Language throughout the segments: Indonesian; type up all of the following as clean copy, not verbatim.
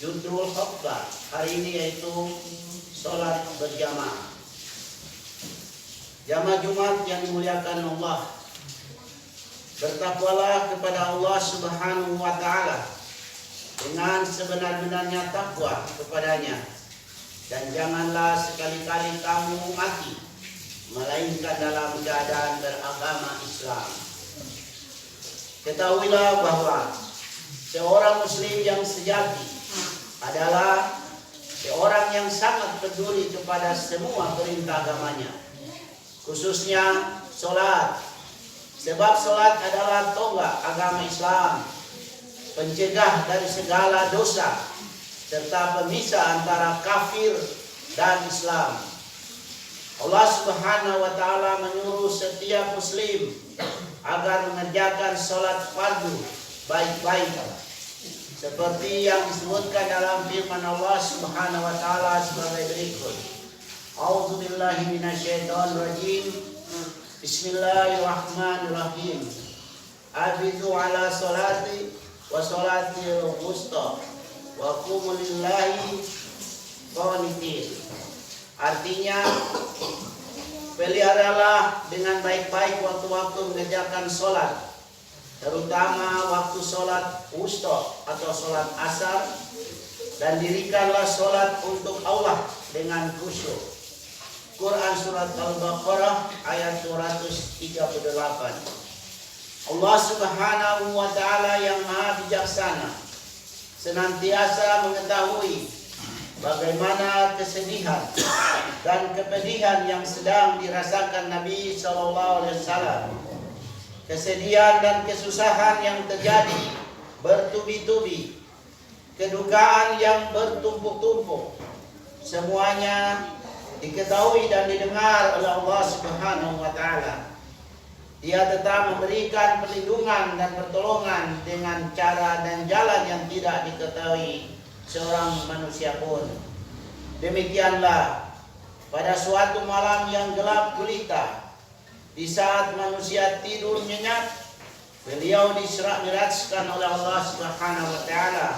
Judul khutbah hari ini yaitu sholat berjamaah. Jamaah Jumat yang dimuliakan Allah, bertakwalah kepada Allah Subhanahu wa Ta'ala dengan sebenar-benarnya takwa kepadanya, dan janganlah sekali-kali kamu mati melainkan dalam keadaan beragama Islam. Ketahuilah bahwa seorang muslim yang sejati adalah seorang yang sangat peduli kepada semua perintah agamanya, khususnya sholat. Sebab sholat adalah tonggak agama Islam, pencegah dari segala dosa, serta pemisah antara kafir dan Islam. Allah Subhanahu wa Ta'ala menyuruh setiap muslim agar mengerjakan sholat fardu baik-baik, seperti yang disebutkan dalam firman Allah Subhanahu wa Ta'ala sebagai berikut. A'udzubillahi minasyaitonirrajim. Bismillahirrahmanirrahim. Hafizu ala sholati wa sholatil wusta wa qumu lillahi qanitin. Artinya, peliharalah dengan baik-baik waktu-waktu mengerjakan sholat, terutama waktu sholat wusta atau sholat asar, dan dirikanlah sholat untuk Allah dengan khusyuk. Quran surat Al-Baqarah ayat 238. Allah Subhanahu wa Ta'ala yang maha bijaksana senantiasa mengetahui bagaimana kesedihan dan kepedihan yang sedang dirasakan Nabi SAW. Kesedihan dan kesusahan yang terjadi bertubi-tubi, kedukaan yang bertumpuk-tumpuk, semuanya diketahui dan didengar oleh Allah Subhanahu wa Ta'ala. Dia tetap memberikan perlindungan dan pertolongan dengan cara dan jalan yang tidak diketahui seorang manusia pun. Demikianlah pada suatu malam yang gelap gulita, di saat manusia tidur nyenyak, beliau diserahkan oleh Allah Subhanahu wa Ta'ala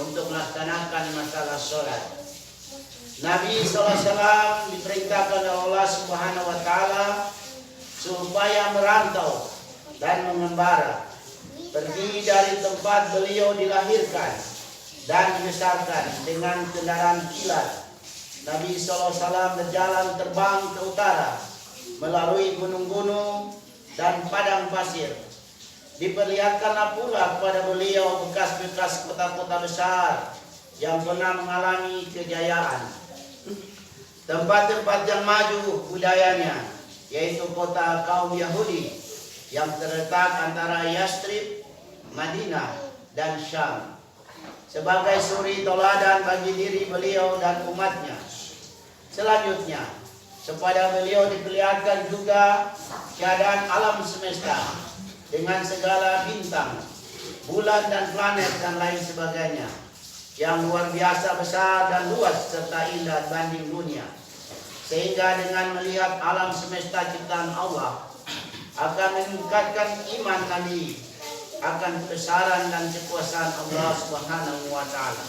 untuk melaksanakan masalah sholat. Nabi SAW diperintahkan oleh Allah Subhanahu wa Ta'ala supaya merantau dan mengembara, pergi dari tempat beliau dilahirkan dan dibesarkan dengan kendaraan kilat. Nabi SAW berjalan terbang ke utara melalui gunung-gunung dan padang pasir. Diperlihatkanlah pula kepada beliau bekas-bekas kota-kota besar yang pernah mengalami kejayaan, tempat-tempat yang maju budayanya, yaitu kota kaum Yahudi yang terletak antara Yastrib, Madinah, dan Syam, sebagai suri toladan bagi diri beliau dan umatnya. Selanjutnya, kepada beliau diperlihatkan juga keadaan alam semesta dengan segala bintang, bulan dan planet dan lain sebagainya, yang luar biasa besar dan luas serta indah banding dunia. Sehingga dengan melihat alam semesta ciptaan Allah akan meningkatkan iman Nabi akan kebesaran dan kekuasaan Allah Subhanahu wa Ta'ala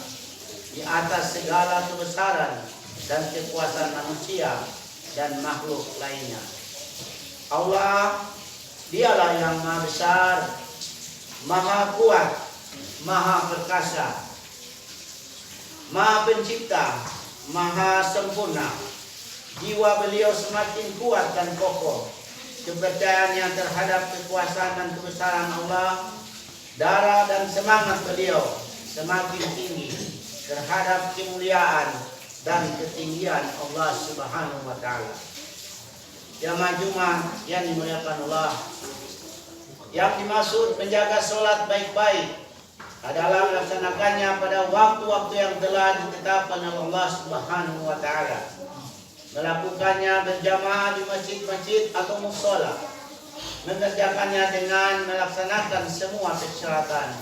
di atas segala kebesaran dan kekuasaan manusia dan makhluk lainnya. Allah, dialah yang maha besar, maha kuat, maha perkasa, maha pencipta, maha sempurna. Jiwa beliau semakin kuat dan kokoh. Kepercayaannya terhadap kekuasaan dan kebesaran Allah, darah dan semangat beliau semakin tinggi terhadap kemuliaan dan ketinggian Allah Subhanahu wa Ta'ala. Jamaah Jumat yang dimuliakan Allah, yang dimaksud menjaga sholat baik-baik adalah melaksanakannya pada waktu-waktu yang telah ditetapkan oleh Allah Subhanahu wa Ta'ala, melakukannya berjamaah di masjid-masjid atau mushola, mengerjakannya dengan melaksanakan semua persyaratan,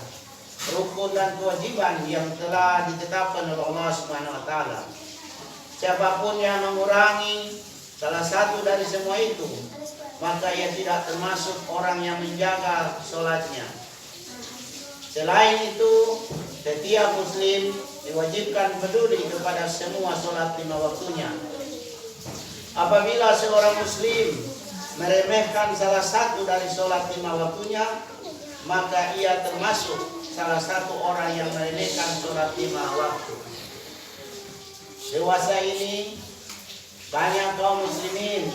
rukun dan kewajiban yang telah ditetapkan oleh Allah Subhanahu wa Ta'ala. Siapapun yang mengurangi salah satu dari semua itu, maka ia tidak termasuk orang yang menjaga sholatnya. Selain itu, setiap muslim diwajibkan peduli kepada semua sholat 5 waktunya. Apabila seorang muslim meremehkan salah satu dari sholat 5 waktunya, maka ia termasuk salah satu orang yang meremehkan sholat 5 waktu. Dewasa ini banyak kaum muslimin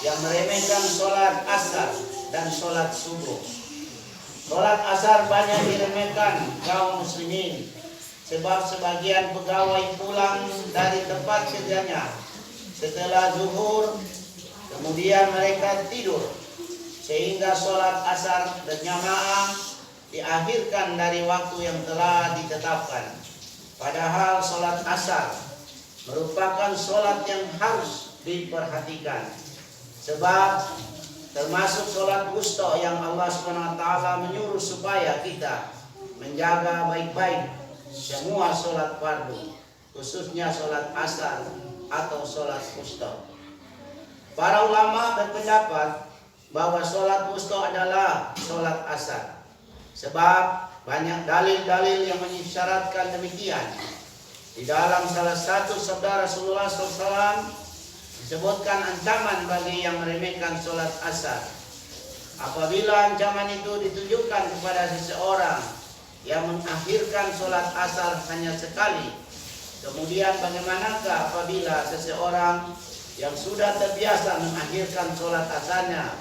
yang meremehkan sholat asar dan sholat subuh. Sholat asar banyak diremehkan kaum muslimin, sebab sebagian pegawai pulang dari tempat kerjanya setelah zuhur, kemudian mereka tidur, sehingga sholat asar berjamaah diakhirkan dari waktu yang telah ditetapkan. Padahal sholat asar merupakan sholat yang harus diperhatikan, sebab termasuk sholat wusta yang Allah SWT menyuruh supaya kita menjaga baik-baik semua sholat fardu, khususnya sholat asar atau sholat wusta. Para ulama berpendapat bahwa sholat wusta adalah sholat asar, sebab banyak dalil-dalil yang mengisyaratkan demikian. Di dalam salah satu sabda Rasulullah SAW disebutkan ancaman bagi yang meremehkan sholat asar. Apabila ancaman itu ditujukan kepada seseorang yang mengakhirkan sholat asar hanya sekali, kemudian bagaimanakah apabila seseorang yang sudah terbiasa mengakhirkan sholat asarnya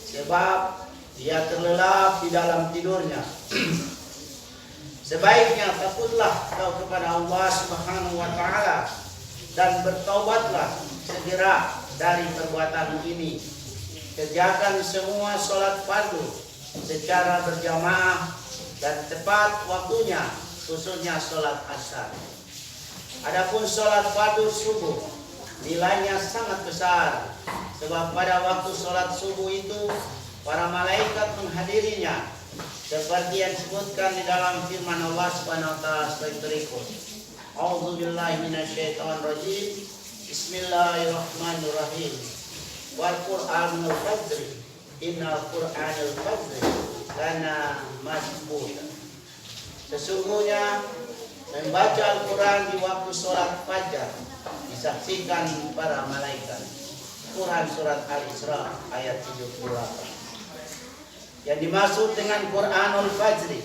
sebab dia terlelap di dalam tidurnya? Sebaiknya takutlah kau kepada Allah Subhanahu wa Ta'ala dan bertaubatlah segera dari perbuatan ini. Kerjakan semua sholat fardu secara berjamaah dan tepat waktunya, khususnya sholat asar. Adapun sholat fardu subuh, nilainya sangat besar, sebab pada waktu sholat subuh itu para malaikat menghadirinya, seperti yang disebutkan di dalam firman Allah Subhanahu wa Ta'ala sebagai berikut. A'udzu billahi minasyaitonir rajim. Bismillahirrahmanirrahim. Wal Qur'anul fajri, innal Qur'anal fajri kana masbuta. Sesungguhnya membaca Al-Quran di waktu sholat fajar disaksikan para malaikat. Quran surat Al-Isra ayat 78. Yang dimaksud dengan Qur'anul fajri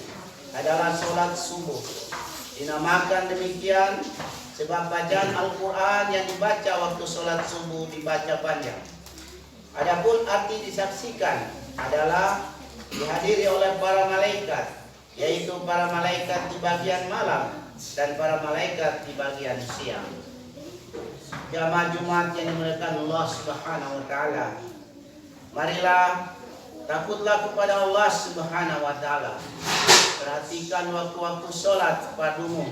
adalah sholat subuh. Dinamakan demikian sebab bacaan Al-Quran yang dibaca waktu sholat subuh dibaca panjang. Adapun arti disaksikan adalah dihadiri oleh para malaikat, yaitu para malaikat di bagian malam dan para malaikat di bagian siang. Jamaah Jumat yang dimuliakan Allah Subhanahu wa Ta'ala, marilah takutlah kepada Allah Subhanahu wa Ta'ala. Perhatikan waktu-waktu sholat fardumu.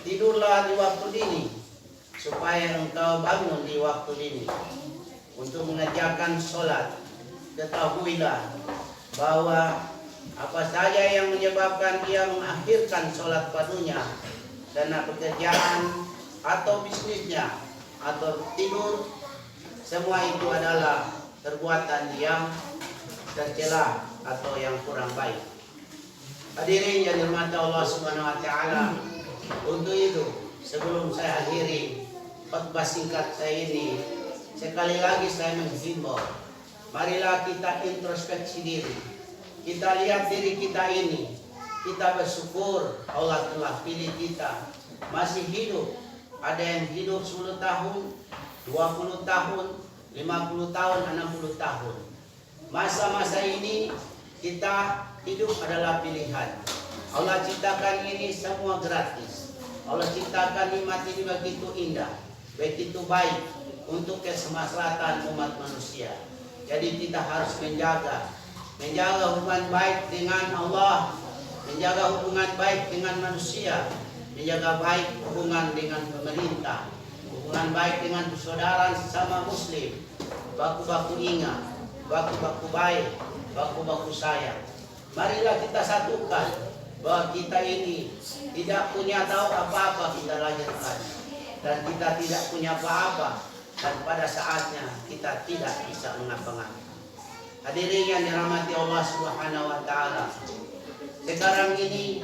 Tidurlah di waktu dini supaya engkau bangun di waktu dini untuk mengerjakan sholat. Ketahuilah bahwa apa saja yang menyebabkan dia mengakhirkan sholat fardunya karena pekerjaan atau bisnisnya atau tidur, semua itu adalah perbuatan yang tercela atau yang kurang baik. Hadirin yang dirahmati Allah Subhanahu wa Ta'ala, untuk itu sebelum saya akhiri khutbah singkat saya ini, sekali lagi saya menghimbau, marilah kita introspeksi diri. Kita lihat diri kita ini. Kita bersyukur Allah telah pilih kita masih hidup. Ada yang hidup 10 tahun, 20 tahun, 50 tahun, 60 tahun. Masa-masa ini kita hidup adalah pilihan. Allah ciptakan ini semua gratis. Allah ciptakan nikmat ini begitu indah, begitu baik untuk keselamatan umat manusia. Jadi kita harus menjaga hubungan baik dengan Allah, menjaga hubungan baik dengan manusia, menjaga baik hubungan dengan pemerintah, hubungan baik dengan persaudaraan sesama muslim, baku-baku ingat, baku-baku baik, baku-baku sayang. Marilah kita satukan bahwa kita ini tidak punya tahu apa-apa kita lahirkan, dan kita tidak punya apa-apa, dan pada saatnya kita tidak bisa mengapa-ngapa. Hadirin yang dirahmati Allah Subhanahu wa Ta'ala, sekarang ini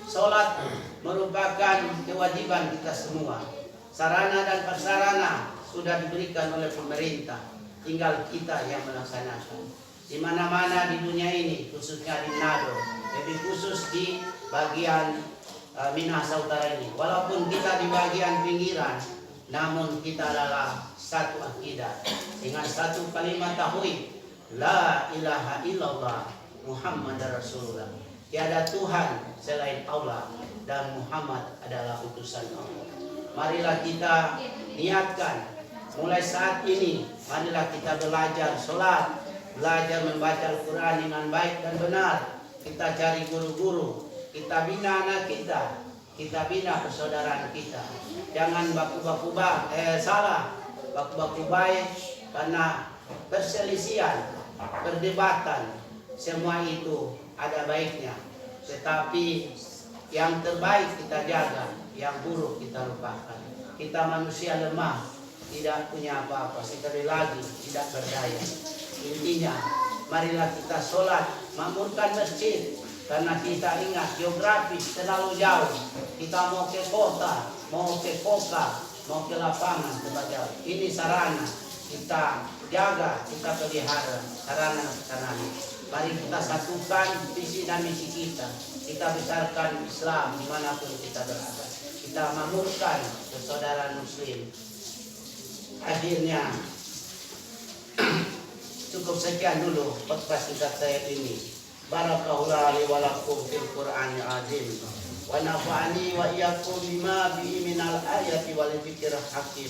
sholat merupakan kewajiban kita semua. Sarana dan prasarana sudah diberikan oleh pemerintah, tinggal kita yang melaksanakan. Di mana-mana di dunia ini, khususnya di Manado, lebih khusus di bagian Minahasa Utara ini. Walaupun kita di bagian pinggiran, namun kita adalah satu akidah dengan satu kalimat tauhid, la ilaha illallah Muhammad Rasulullah. Tiada Tuhan selain Allah dan Muhammad adalah utusan Allah. Marilah kita niatkan mulai saat ini, marilah kita belajar sholat, belajar membaca Al-Quran dengan baik dan benar. Kita cari guru-guru, kita bina anak kita bina persaudaraan kita. Jangan baku-baku baik karena perselisihan, perdebatan, semua itu ada baiknya. Tetapi yang terbaik kita jaga, yang buruk kita lupakan. Kita manusia lemah, tidak punya apa-apa, sekali lagi tidak berdaya. Intinya, marilah kita sholat, makmurkan masjid, karena kita ingat geografis terlalu jauh. Kita mau ke kota, mau ke kota, mau ke lapangan, jauh. Ini sarana kita jaga, kita pelihara sarana. Mari kita satukan visi dan misi kita. Kita besarkan Islam dimanapun kita berada. Kita makmurkan persaudaraan Muslim. Akhirnya cukup sekian dulu podcast singkat saya ini. Barakallahu li wa lakum fil Qur'anil azim. Wa nafa'ani wa iyyakum bima bihi minal ayati wal dzikril hakim.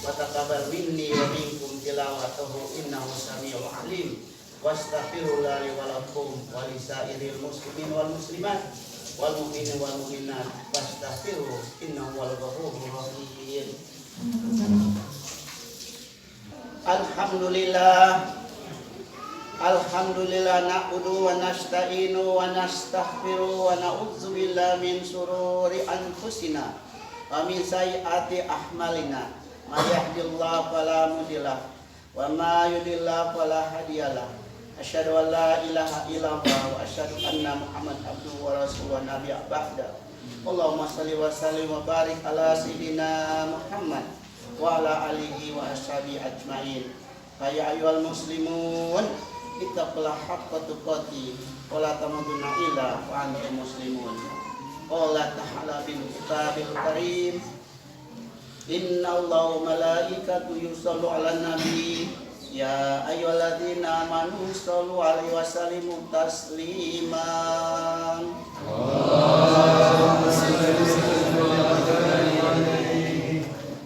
Wa taqabbal minni wa minkum tilawatahu innahu samiul alim. Wastaghfirullah li wa lakum wa lisairil muslimin wal muslimat wal mu'minin wal mu'minat wastaghfiruh innahu wal ghafurur rahim. Alhamdulillah na'budu wa nasta'inu wa nastaghfiru wa na'udzu billahi min syururi anfusina wa min sayyiati a'malina. May yahdihillahu fala mudhilla wa may yudlil fala hadiyalah. Asyhadu an la ilaha illallah wa asyhadu anna Muhammad abduhu wa rasuluhu nabiyya ba'da. Allahumma shalli wa sallim wa barik ala sayyidina Muhammad wa ala alihi wa ashabihi ajmain. Ya ayyuhal muslimun, ittaqullaha haqqa tuqatih wa la tamutunna illa wa antum muslimun. Qala ta'ala bil kitabil karim, innallaha wa malaikatahu yusallu 'alan nabi ya ayyuhalladzina amanu shallu 'alaihi wa sallimu tasliman.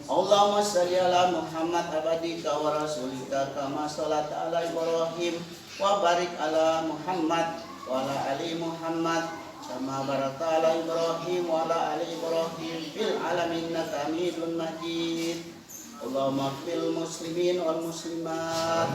Allahumma shalli ala Muhammad abadika wa rasulika kama sholata ala Ibrahim wa barik ala Muhammad wa ala ali Muhammad kama barakta ala Ibrahim wa ala ali Ibrahim fil alamin innaka Hamidum Majid. Allahumma fil muslimin wal muslimat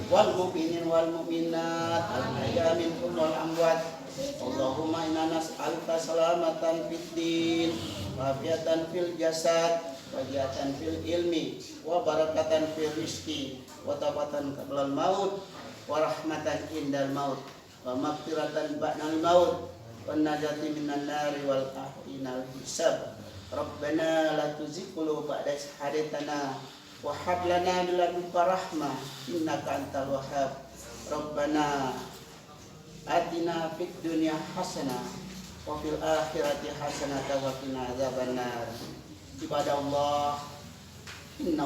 wal mu'minin wal mu'minat al-ahya minhum wal amwat. Allahumma inna nas'aluka salamatan fid din wa afiatan fil jasad wa jihatan fil ilmi wa barakatan fil rizqi wa tawbatan qablal maut wa rahmatan indal maut wa maghfiratan ba'dal maut wa najati minan nari wal ahwinal hisab. Rabbana la tuzigh qulubana ba'da idh hadaytana wa hab lana min ladunka rahmah innaka antal wahhab. Rabbana atina fid dunya hasanah wa fil akhirati hasanah wa qina adzabannar. Ibadah Allah, inna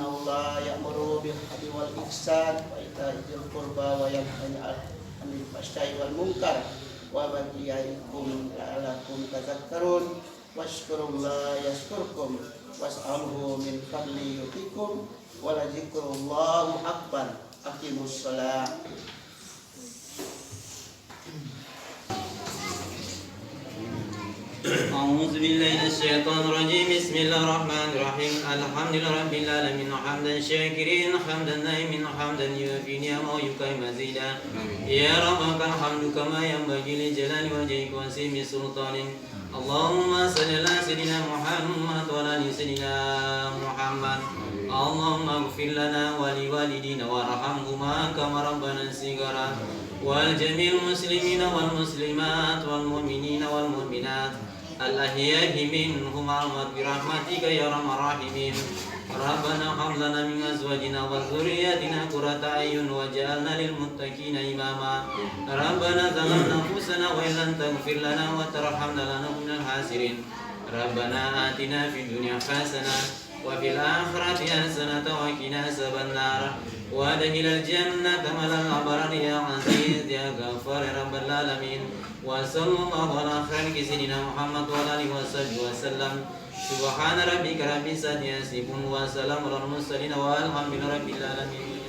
Allah ya'muru bil 'adli wal ihsan wa ita'i dzil qurba wa yanha 'anil fahsya'i wal munkar wa ya'idukum la'allakum tadhakkarun. Washkurullaha yashkurkum was'alhu min fadli yutikum wa la dzikrullahi akbar. Aqimus shalah. أعوذ بالله من الشيطان الرجيم بسم الله الرحمن الرحيم الحمد لله رب العالمين حمدا شاكرين حمدا نائمين حمدا يوفي نعمه ويكافئ مزيدا يا ربك الحمد كما ينبغي لجلال وجهك وعظيم سلطانك اللهم صل على سيدنا محمد وعلى ال سيدنا محمد اللهم اغفر لنا ولوالدينا وارحمهما كما ربنا صغارا والجميع المسلمين والمسلمات والمؤمنين والمؤمنات الأحياء منهم أموات برحمتك يا أرحم الراحمين. ربنا هب لنا من أزواجنا وذرياتنا قرة أعين واجعلنا للمتقين إماما. ربنا ظلمنا أنفسنا وإن لم تغفر لنا وترحمنا لنكن من الخاسرين. ربنا آتنا في الدنيا حسنة وفي الآخرة حسنة وقنا عذاب النار وادخل الجنة مع الأبرار يا عزيز يا غفار رب العالمين. وصلى الله على خير سيدنا محمد وعلى آله وصحبه وسلم. سبحان ربك رب العزة عما يصفون وسلام على المرسلين والحمد لله رب العالمين.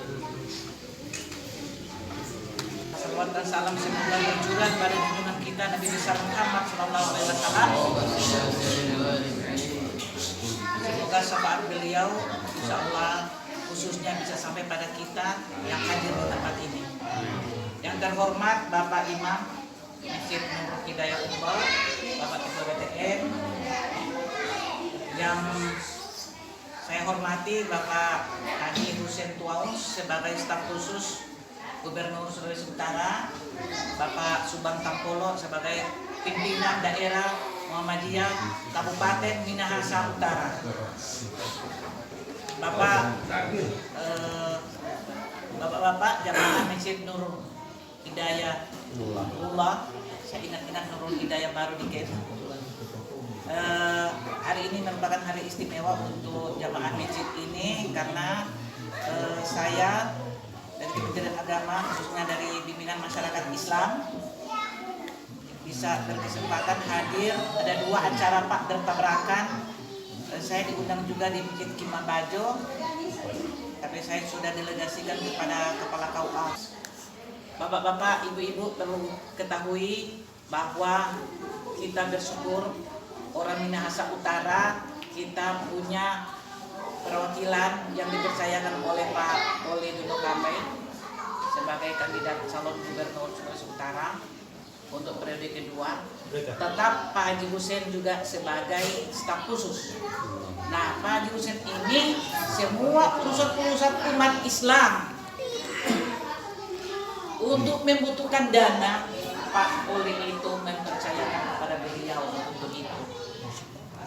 Salawat dan salam semoga tercurah pada junjungan kita Nabi besar Muhammad Sallallahu Alaihi Wasallam. Semoga syafaat beliau, insya Allah khususnya bisa sampai pada kita yang hadir di tempat ini. Yang terhormat Bapak Imam Masjid Nurul Hidayah Umbal, Bapak Ketua BTM, yang saya hormati Bapak Haji Husein Tuaus sebagai staf khusus Gubernur Sulawesi Utara, Bapak Subang Tampolo sebagai pimpinan daerah Muhammadiyah Kabupaten Minahasa Utara, Bapak-bapak jamaah Masjid Nurul Hidayah Allah, saya ingat-ingat Nurul Hidayah baru dikit. Hari ini merupakan hari istimewa untuk jamaah masjid ini karena saya dari Kementerian Agama khususnya dari Bimbingan Masyarakat Islam bisa berkesempatan hadir. Ada 2 acara Pak bertabrakan. Saya diundang juga di Masjid Kimah Bajo, tapi saya sudah delegasikan kepada Kepala KUA. Bapak-bapak, ibu-ibu perlu ketahui bahwa kita bersyukur orang Minahasa Utara kita punya perwakilan yang dipercayakan oleh Pak Oli Dono Kampai sebagai kandidat calon gubernur Sulawesi Utara untuk periode kedua. Tetap Pak Haji Husein juga sebagai staf khusus. Nah, Pak Haji Husein ini semua pusat-pusat umat Islam untuk membutuhkan dana, Pak Oli itu mempercayakan kepada beliau untuk itu.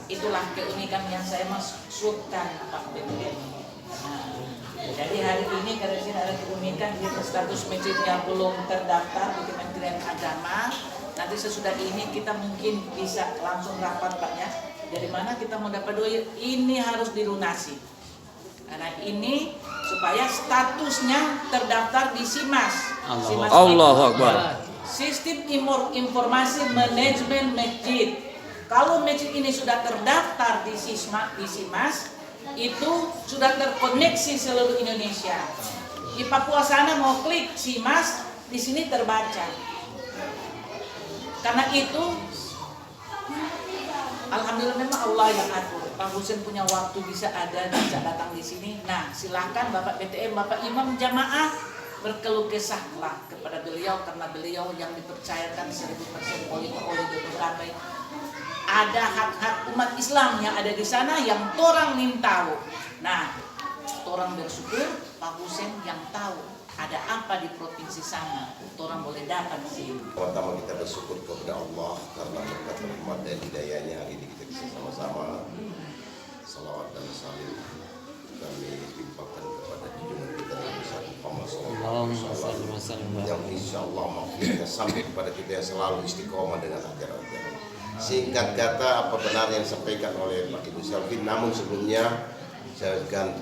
Itulah keunikan yang saya maksudkan Pak BTN. Nah, jadi hari ini karena sini ada keunikan kita status masjidnya belum terdaftar di Kementerian Agama. Nanti sesudah ini kita mungkin bisa langsung rapat Pak ya. Dari mana kita mau dapat duit? Ini harus dilunasi. Karena ini supaya statusnya terdaftar di SIMAS. Allahu Akbar. Sistem Informasi Manajemen Masjid. Kalau masjid ini sudah terdaftar di SIMAS, itu sudah terkoneksi seluruh Indonesia. Di Papua sana mau klik SIMAS, di sini terbaca. Karena itu, alhamdulillah memang Allah yang atur. Pak Husein punya waktu bisa datang di sini. Nah, silakan Bapak BTM, Bapak Imam Jamaah berkeluh kesahlah kepada beliau karena beliau yang dipercayakan 100% oleh Pak Oli Dono Kampai. Ada hak-hak umat Islam yang ada di sana yang torang nin tahu. Nah, torang bersyukur Pak Husein yang tahu ada apa di provinsi sana. Torang boleh dapat sih. Pertama kita bersyukur kepada Allah karena berkat rahmat dan hidayahnya hari ini kita bisa sama-sama salawat dan salim kami limpahkan kepada junjungan kita Nabi Muhammad SAW yang insya Allah maksudnya sampai kepada kita yang selalu istiqomah dengan ajaran-ajaran. Singkat kata, apa benar yang disampaikan oleh Pak Ibu Selvin, namun sebelumnya saya berikan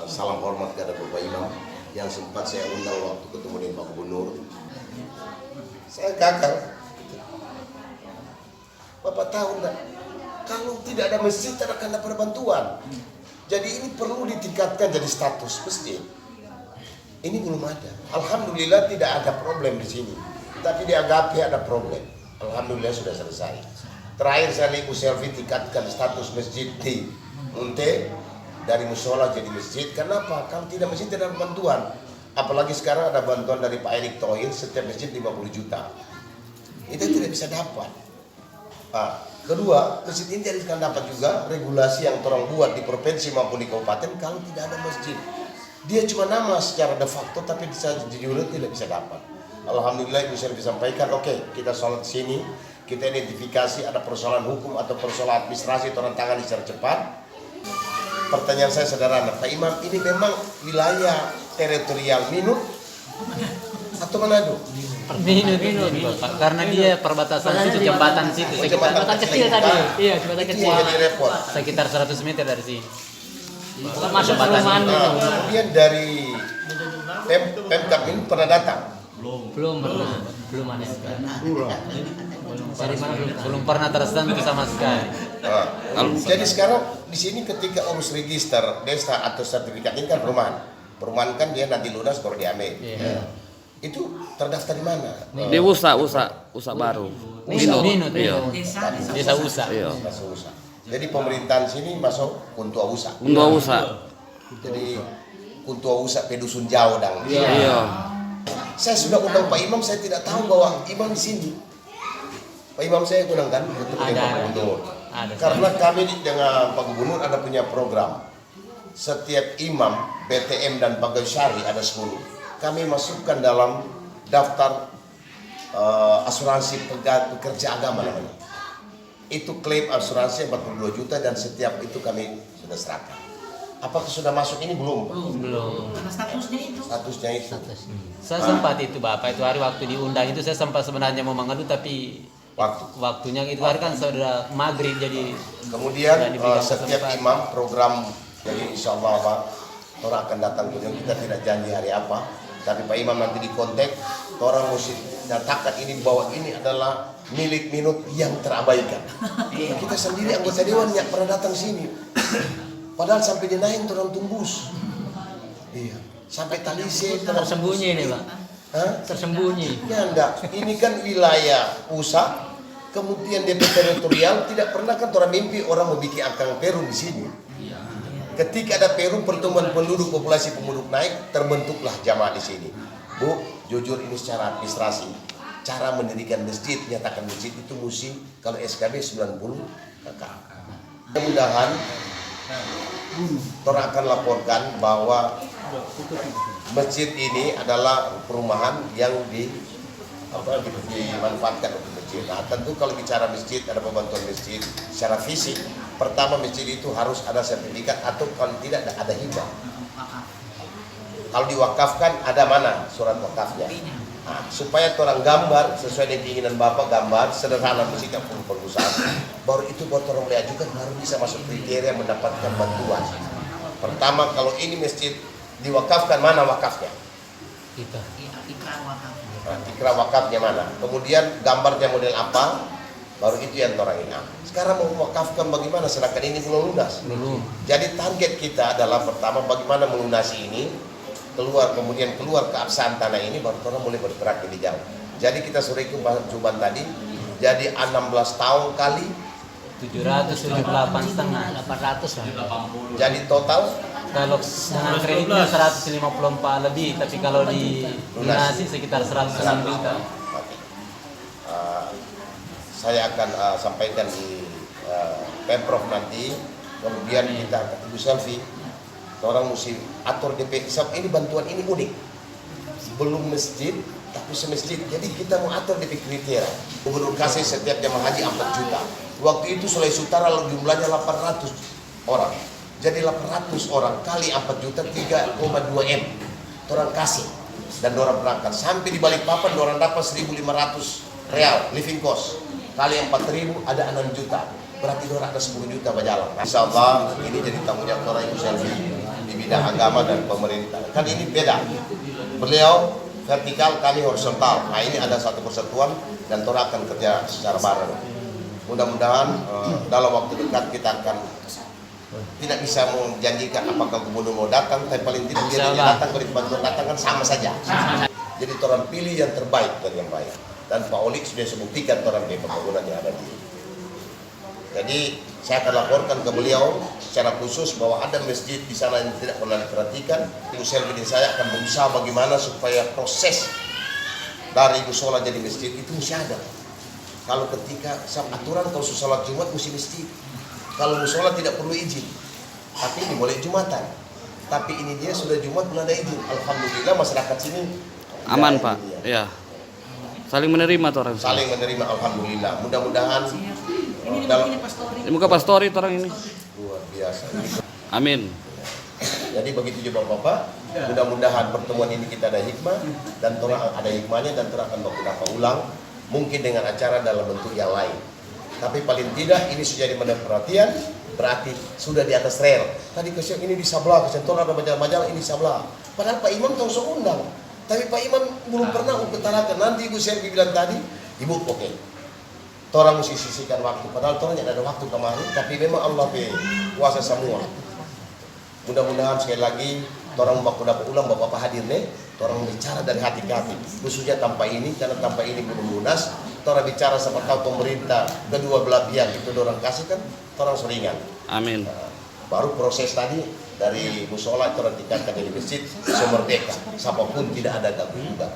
salam hormat kepada Bapak Imam yang sempat saya undang waktu ketemu dengan Pak Gubernur. Saya gagal. Bapak tahu enggak? Kalau tidak ada masjid tidak akan dapat bantuan. Jadi ini perlu ditingkatkan jadi status masjid. Ini belum ada. Alhamdulillah tidak ada problem di sini. Tapi di Agape ada problem. Alhamdulillah sudah selesai. Terakhir saya Ibu Selvi tingkatkan status masjid di Munte dari musola jadi masjid. Kenapa? Kalau tidak masjid tidak ada bantuan. Apalagi sekarang ada bantuan dari Pak Erick Thohir setiap masjid 50 juta. Itu tidak bisa dapat. Kedua, masjid ini tidak akan dapat juga regulasi yang orang buat di provinsi maupun di kabupaten kalau tidak ada masjid. Dia cuma nama secara de facto tapi bisa jujur tidak bisa dapat. Alhamdulillah bisa disampaikan. Oke, kita sholat sini, kita identifikasi ada persoalan hukum atau persoalan administrasi turun tangan secara cepat. Pertanyaan saya sederhana, Pak Imam, ini memang wilayah teritorial Minut atau Manado? Minut, Pak. Karena dia perbatasan situ, jembatan situ, Jembatan kecil tadi. Iya, jembatan Itu kecil. yang jadi repot. Sekitar 100 meter dari sini. Masuk perumahan Nah, kemudian dari Pemkab ini pernah datang. Belum pernah, belum ada. Dari mana belum pernah tersentuh sama sekali. Nah, jadi sekarang di sini ketika urus register desa atau sertifikat ini kan perumahan kan dia nanti lunas baru diambil. Iya. Itu terdaftar di mana? Di usa baru. Minut, Iya. Desa Usa. Iya. Desa Usa. Jadi pemerintahan sini masuk Kuntua Usa. Untuk usa. Jadi Kuntua Usa Pedusun Jauh dang. Iya. Saya sudah undang Pak Imam, saya tidak tahu bahwa Imam di sini. Pak Imam saya undang kan bertemu dengan Pak Gubernur. Ada. Karena kami dengan Pak Gubernur ada punya program. Setiap imam, BTM dan pegawai syari ada 10. Kami masukkan dalam daftar asuransi pekerja agama namanya. Itu klaim asuransi 42 juta dan setiap itu kami sudah serahkan. Apakah sudah masuk ini belum? Belum. Karena statusnya itu. Statusnya itu. Saya sempat itu Bapak, itu hari waktu diundang itu saya sempat sebenarnya mau mengadu tapi waktunya itu hari kan saudara maghrib jadi Kemudian sudah diberikan setiap kesempatan. imam program, jadi insya Allah Pak, orang akan datang kunjung, kita tidak janji hari apa, tapi Pak Imam nanti di kontak, orang mesti nyatakan ini bahwa ini adalah milik Minut yang terabaikan. Kita sendiri anggota dewan yang pernah datang sini, padahal sampai dinaik orang tumbus, iya, sampai talise tersembunyi ini Pak. Hah? Tersembunyi. Ya enggak, ini kan wilayah pusat, kemudian DP teritorial, tidak pernah kan orang mimpi orang mau bikin akang perum di sini. Ketika ada perum pertumbuhan penduduk, populasi penduduk naik, terbentuklah jamaah di sini. Bu, jujur ini secara administrasi, cara mendirikan masjid, nyatakan masjid itu mesti kalau SKB 90 kakak. Mudah-mudahan orang akan laporkan bahwa masjid ini adalah perumahan yang dimanfaatkan untuk masjid. Nah, tentu kalau bicara masjid, ada pembantuan masjid secara fisik. Pertama, masjid itu harus ada sertifikat atau kalau tidak ada hibah. Kalau diwakafkan, ada mana surat wakafnya? Nah, supaya orang gambar sesuai dengan keinginan Bapak, gambar sederhana masjid yang perlu perusahaan. Baru itu buat orang diajukan baru bisa masuk kriteria mendapatkan bantuan. Pertama, kalau ini masjid diwakafkan, mana wakafnya? Kita. Nah, ikrar wakafnya mana? Kemudian gambarnya model apa? Baru itu yang orang ingat. Sekarang mau wakafkan bagaimana? Sedangkan ini belum lunas. Belum. Jadi target kita adalah pertama bagaimana melunasi ini, kemudian keluar keabsahan tanah ini, baru orang mulai bergerak lebih jauh. Jadi kita sore itu Juban tadi, jadi 16 tahun kali 778,5 800 lah. jadi total Kalau dengan kreditnya 154 lebih, tapi kalau di lunasi sekitar 106 juta. Oke. Saya akan sampaikan di Pemprov nanti, kemudian kita akan Ibu Selfie, orang mesti atur DP. Ini bantuan ini unik, belum masjid tapi semesjid. Jadi kita mau atur DP kriteria. Gubernur kasih setiap jamaah haji 4 juta. Waktu itu Sulawesi Utara jumlahnya 800 orang. Jadi 800 orang kali 4 juta 3,2 M. Orang kasih dan orang berangkat sampai di Balikpapan orang dapat 1.500 real living cost. Kali 4.000 ada 6 juta. Berarti orang ada 10 juta berjalan. Insya Allah ini jadi tanggung jawab orang Ibu Selfie di bidang agama dan pemerintah. Kan ini beda. Beliau vertikal, kami horizontal. Nah ini ada satu persatuan dan orang akan kerja secara bareng. Mudah-mudahan dalam waktu dekat kita akan tidak bisa menjanjikan apakah gubernur mau datang, tapi paling tidak dia datang, kalau dibantu datang kan sama saja. Jadi orang pilih yang terbaik dari yang baik. Dan Pak Olik sudah sebuktikan orang di pembangunan yang ada di. Jadi saya akan laporkan ke beliau secara khusus bahwa ada masjid di sana yang tidak pernah diperhatikan. Ibu Selvi saya akan berusaha bagaimana supaya proses dari musola jadi masjid itu mesti ada. Kalau ketika aturan kalau sholat Jumat mesti masjid. Kalau musola tidak perlu izin, tapi ini boleh Jumatan. Tapi ini dia sudah Jumat belum ada izin. Alhamdulillah masyarakat sini Aman Pak. Ya. Saling menerima tuh orang. saling menerima. Alhamdulillah. Mudah-mudahan Ini dalam begini pastori. Ini muka pastori tuh orang ini. luar biasa. Amin. Jadi begitu juga Bapak, mudah-mudahan pertemuan ini kita ada hikmah dan orang ada hikmahnya dan orang akan beberapa ulang mungkin dengan acara dalam bentuk yang lain. Tapi paling tidak ini sudah jadi menarik perhatian, berarti sudah di atas rel. Tadi kesian ini di sebelah, kesentuh ada majalah-majalah ini sebelah. Padahal Pak Imam tahu undang, tapi Pak Imam belum pernah utarakan. Nanti Ibu Selvi bilang tadi, Ibu oke. Orang mesti sisihkan waktu, padahal orang tidak ada waktu kemarin, tapi memang Allah kuasa semua. Mudah-mudahan sekali lagi orang dapat ulang Bapak hadir nih, orang bicara dari hati ke hati, khususnya tanpa ini karena tanpa ini belum lunas. Orang bicara seperti tahu pemerintah kedua belah pihak itu orang kasih kan, orang seringan. Amin. Baru proses tadi dari musola itu orang tingkatkan di masjid semerdeka, siapapun tidak ada ganggu juga.